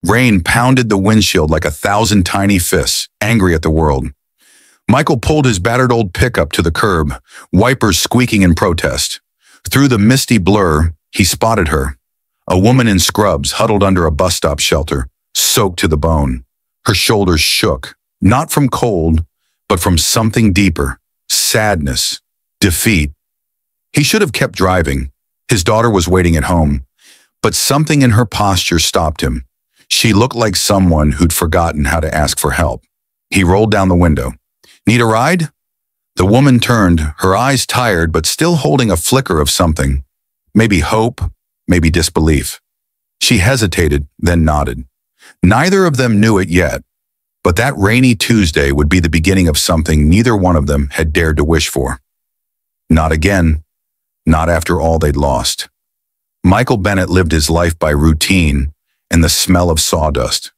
Rain pounded the windshield like 1,000 tiny fists, angry at the world. Michael pulled his battered old pickup to the curb, wipers squeaking in protest. Through the misty blur, he spotted her. A woman in scrubs huddled under a bus stop shelter, soaked to the bone. Her shoulders shook, not from cold, but from something deeper, sadness, defeat. He should have kept driving. His daughter was waiting at home, but something in her posture stopped him. She looked like someone who'd forgotten how to ask for help. He rolled down the window. "Need a ride?" The woman turned, her eyes tired but still holding a flicker of something. Maybe hope, maybe disbelief. She hesitated, then nodded. Neither of them knew it yet, but that rainy Tuesday would be the beginning of something neither one of them had dared to wish for. Not again. Not after all they'd lost. Michael Bennett lived his life by routine and the smell of sawdust.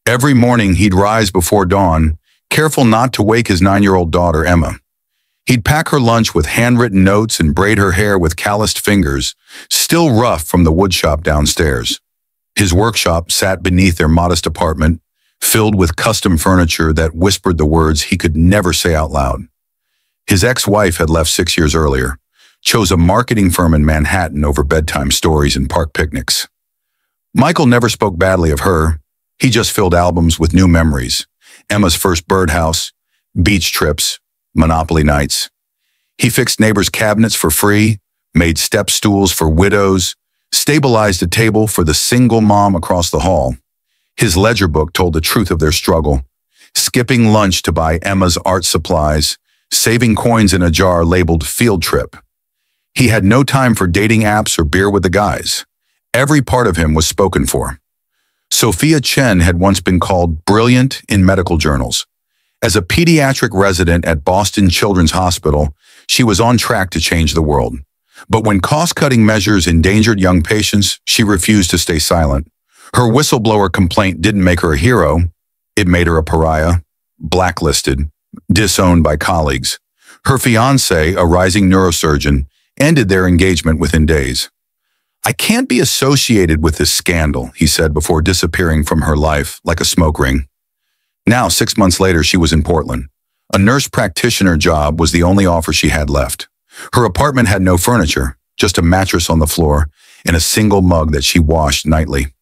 Every morning he'd rise before dawn, careful not to wake his 9-year-old daughter, Emma. He'd pack her lunch with handwritten notes and braid her hair with calloused fingers, still rough from the woodshop downstairs. His workshop sat beneath their modest apartment, filled with custom furniture that whispered the words he could never say out loud. His ex-wife had left 6 years earlier, chose a marketing firm in Manhattan over bedtime stories and park picnics. Michael never spoke badly of her. He just filled albums with new memories. Emma's first birdhouse, beach trips, Monopoly nights. He fixed neighbors' cabinets for free, made step stools for widows, stabilized a table for the single mom across the hall. His ledger book told the truth of their struggle, skipping lunch to buy Emma's art supplies, saving coins in a jar labeled field trip. He had no time for dating apps or beer with the guys. Every part of him was spoken for. Sophia Chen had once been called brilliant in medical journals. As a pediatric resident at Boston Children's Hospital, she was on track to change the world. But when cost-cutting measures endangered young patients, she refused to stay silent. Her whistleblower complaint didn't make her a hero. It made her a pariah, blacklisted, disowned by colleagues. Her fiancé, a rising neurosurgeon, ended their engagement within days. "I can't be associated with this scandal," he said before disappearing from her life like a smoke ring. Now, 6 months later, she was in Portland. A nurse practitioner job was the only offer she had left. Her apartment had no furniture, just a mattress on the floor and a single mug that she washed nightly.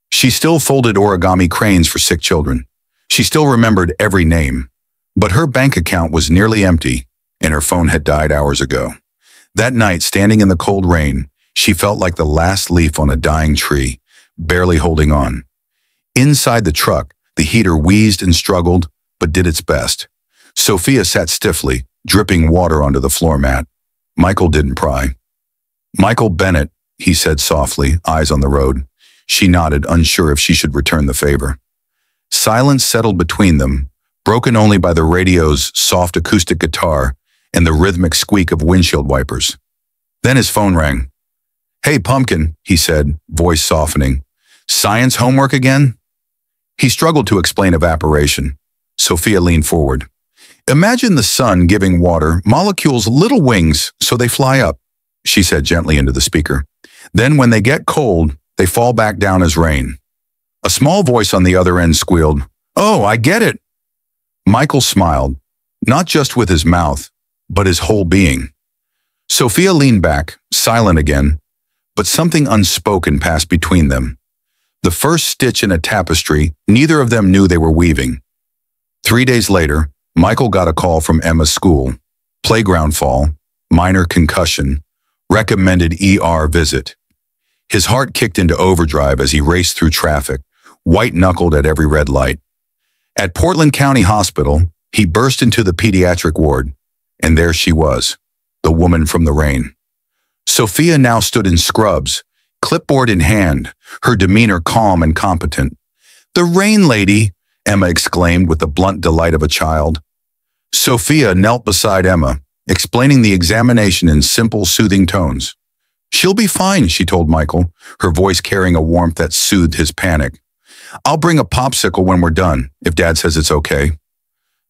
She still folded origami cranes for sick children. She still remembered every name. But her bank account was nearly empty, and her phone had died hours ago. That night, standing in the cold rain, she felt like the last leaf on a dying tree, barely holding on. Inside the truck, the heater wheezed and struggled, but did its best. Sophia sat stiffly, dripping water onto the floor mat. Michael didn't pry. "Michael Bennett," he said softly, eyes on the road. She nodded, unsure if she should return the favor. Silence settled between them, broken only by the radio's soft acoustic guitar and the rhythmic squeak of windshield wipers. Then his phone rang. "Hey, Pumpkin," he said, voice softening. "Science homework again?" He struggled to explain evaporation. Sophia leaned forward. "Imagine the sun giving water molecules little wings so they fly up," she said gently into the speaker. "Then when they get cold, they fall back down as rain." A small voice on the other end squealed, "Oh, I get it." Michael smiled, not just with his mouth, but his whole being. Sophia leaned back, silent again, but something unspoken passed between them. The first stitch in a tapestry neither of them knew they were weaving. 3 days later, Michael got a call from Emma's school. Playground fall, minor concussion, recommended ER visit. His heart kicked into overdrive as he raced through traffic, white-knuckled at every red light. At Portland County Hospital, he burst into the pediatric ward, and there she was, the woman from the rain. Sophia now stood in scrubs, clipboard in hand, her demeanor calm and competent. "The rain lady," Emma exclaimed with the blunt delight of a child. Sophia knelt beside Emma, explaining the examination in simple, soothing tones. "She'll be fine," she told Michael, her voice carrying a warmth that soothed his panic. "I'll bring a popsicle when we're done, if Dad says it's okay."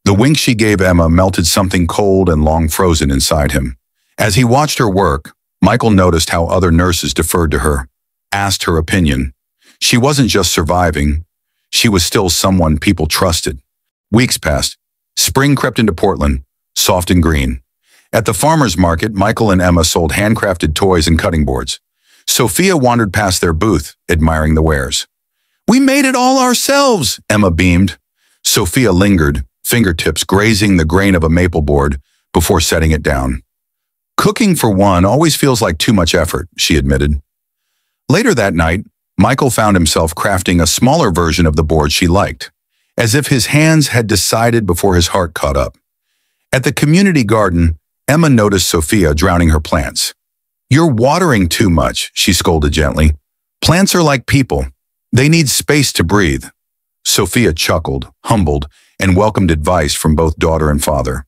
The wink she gave Emma melted something cold and long frozen inside him. As he watched her work, Michael noticed how other nurses deferred to her, asked her opinion. She wasn't just surviving. She was still someone people trusted. Weeks passed. Spring crept into Portland, soft and green. At the farmer's market, Michael and Emma sold handcrafted toys and cutting boards. Sophia wandered past their booth, admiring the wares. "We made it all ourselves," Emma beamed. Sophia lingered, fingertips grazing the grain of a maple board before setting it down. "Cooking for one always feels like too much effort," she admitted. Later that night, Michael found himself crafting a smaller version of the board she liked, as if his hands had decided before his heart caught up. At the community garden, Emma noticed Sophia drowning her plants. "You're watering too much," she scolded gently. "Plants are like people. They need space to breathe." Sophia chuckled, humbled, and welcomed advice from both daughter and father.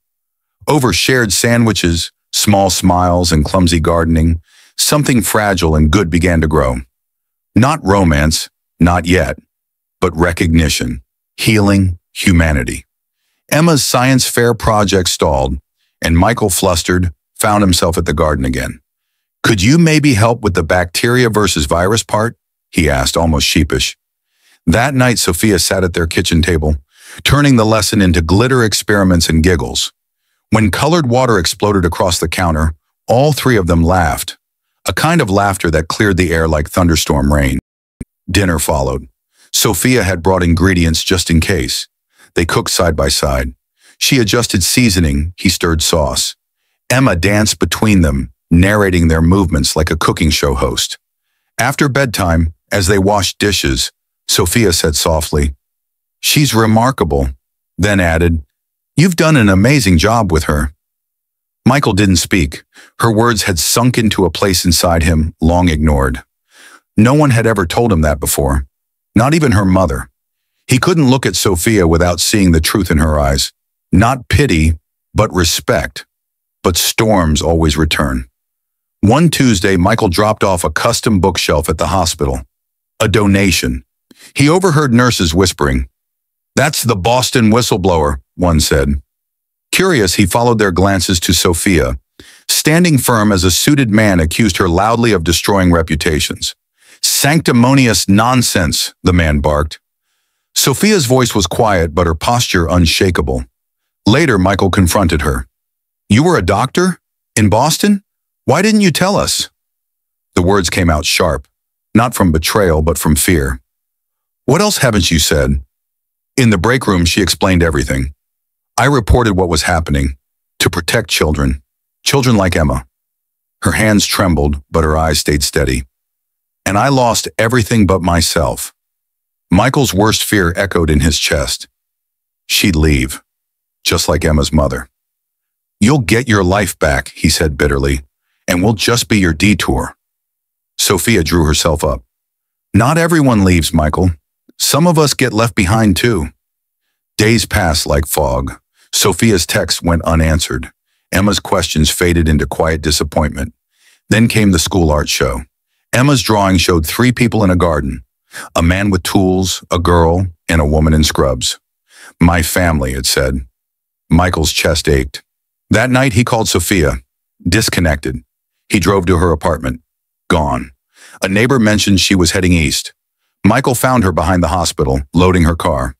Over shared sandwiches, small smiles, and clumsy gardening, something fragile and good began to grow. Not romance, not yet, but recognition, healing, humanity. Emma's science fair project stalled, and Michael, flustered, found himself at the garden again. "Could you maybe help with the bacteria versus virus part?" he asked, almost sheepish. That night, Sophia sat at their kitchen table, turning the lesson into glitter experiments and giggles. When colored water exploded across the counter, all three of them laughed, a kind of laughter that cleared the air like thunderstorm rain. Dinner followed. Sophia had brought ingredients just in case. They cooked side by side. She adjusted seasoning, he stirred sauce. Emma danced between them, narrating their movements like a cooking show host. After bedtime, as they washed dishes, Sophia said softly, "She's remarkable," then added, "You've done an amazing job with her." Michael didn't speak. Her words had sunk into a place inside him, long ignored. No one had ever told him that before, not even her mother. He couldn't look at Sophia without seeing the truth in her eyes. Not pity, but respect. But storms always return. One Tuesday, Michael dropped off a custom bookshelf at the hospital. A donation. He overheard nurses whispering. "That's the Boston whistleblower," one said. Curious, he followed their glances to Sophia. Standing firm as a suited man accused her loudly of destroying reputations. "Sanctimonious nonsense," the man barked. Sophia's voice was quiet, but her posture unshakable. Later, Michael confronted her. "You were a doctor? In Boston? Why didn't you tell us?" The words came out sharp, not from betrayal, but from fear. "What else haven't you said?" In the break room, she explained everything. "I reported what was happening, to protect children, children like Emma." Her hands trembled, but her eyes stayed steady. "And I lost everything but myself." Michael's worst fear echoed in his chest. She'd leave, just like Emma's mother. "You'll get your life back," he said bitterly, "and we'll just be your detour." Sophia drew herself up. "Not everyone leaves, Michael. Some of us get left behind too." Days passed like fog. Sophia's texts went unanswered. Emma's questions faded into quiet disappointment. Then came the school art show. Emma's drawing showed 3 people in a garden. A man with tools, a girl, and a woman in scrubs. "My family," it said. Michael's chest ached. That night he called Sophia. Disconnected. He drove to her apartment. Gone. A neighbor mentioned she was heading east. Michael found her behind the hospital, loading her car.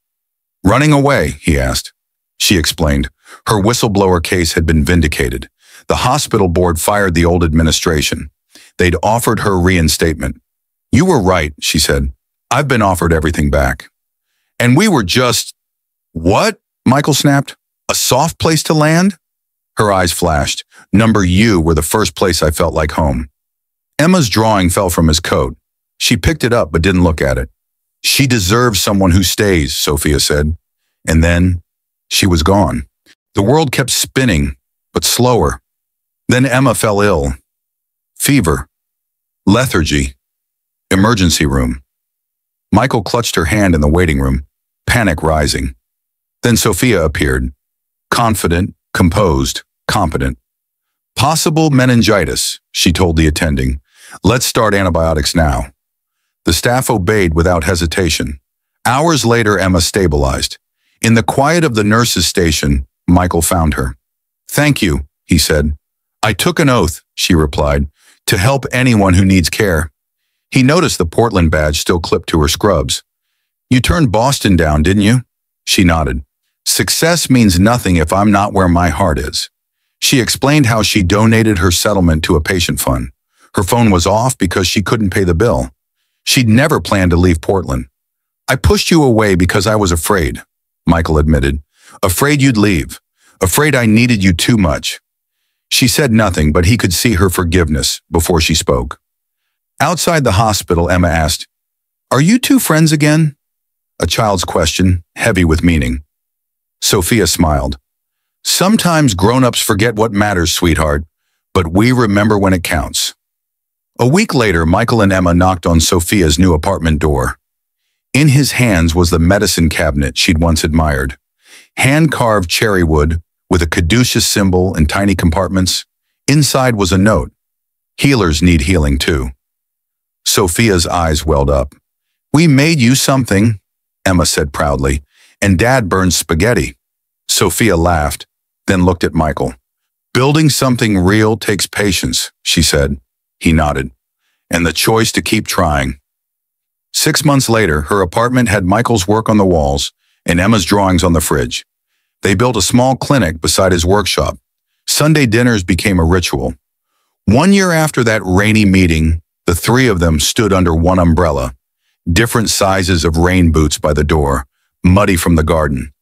"Running away?" he asked. She explained. Her whistleblower case had been vindicated. The hospital board fired the old administration. They'd offered her reinstatement. "You were right," she said. "I've been offered everything back." "And we were just—" "What?" Michael snapped. "A soft place to land?" Her eyes flashed. "Number U were the first place I felt like home." Emma's drawing fell from his coat. She picked it up but didn't look at it. "She deserves someone who stays," Sophia said. And then she was gone. The world kept spinning, but slower. Then Emma fell ill. Fever. Lethargy. Emergency room. Michael clutched her hand in the waiting room, panic rising. Then Sophia appeared. Confident, composed, competent. "Possible meningitis," she told the attending. "Let's start antibiotics now." The staff obeyed without hesitation. Hours later, Emma stabilized. In the quiet of the nurse's station, Michael found her. "Thank you," he said. "I took an oath," she replied, "to help anyone who needs care." He noticed the Portland badge still clipped to her scrubs. You turned Boston down, didn't you? She nodded. Success means nothing if I'm not where my heart is. She explained how she donated her settlement to a patient fund. Her phone was off because she couldn't pay the bill. She'd never planned to leave Portland. I pushed you away because I was afraid, Michael admitted. Afraid you'd leave. Afraid I needed you too much. She said nothing, but he could see her forgiveness before she spoke. Outside the hospital, Emma asked, "Are you two friends again?" A child's question, heavy with meaning. Sophia smiled. Sometimes grown-ups forget what matters, sweetheart, but we remember when it counts. A week later, Michael and Emma knocked on Sophia's new apartment door. In his hands was the medicine cabinet she'd once admired. Hand-carved cherry wood with a caduceus symbol in tiny compartments. Inside was a note. Healers need healing too. Sophia's eyes welled up. We made you something, Emma said proudly, and Dad burned spaghetti. Sophia laughed, then looked at Michael. Building something real takes patience, she said. He nodded. And the choice to keep trying. 6 months later, her apartment had Michael's work on the walls and Emma's drawings on the fridge. They built a small clinic beside his workshop. Sunday dinners became a ritual. 1 year after that rainy meeting, the three of them stood under one umbrella, different sizes of rain boots by the door, muddy from the garden.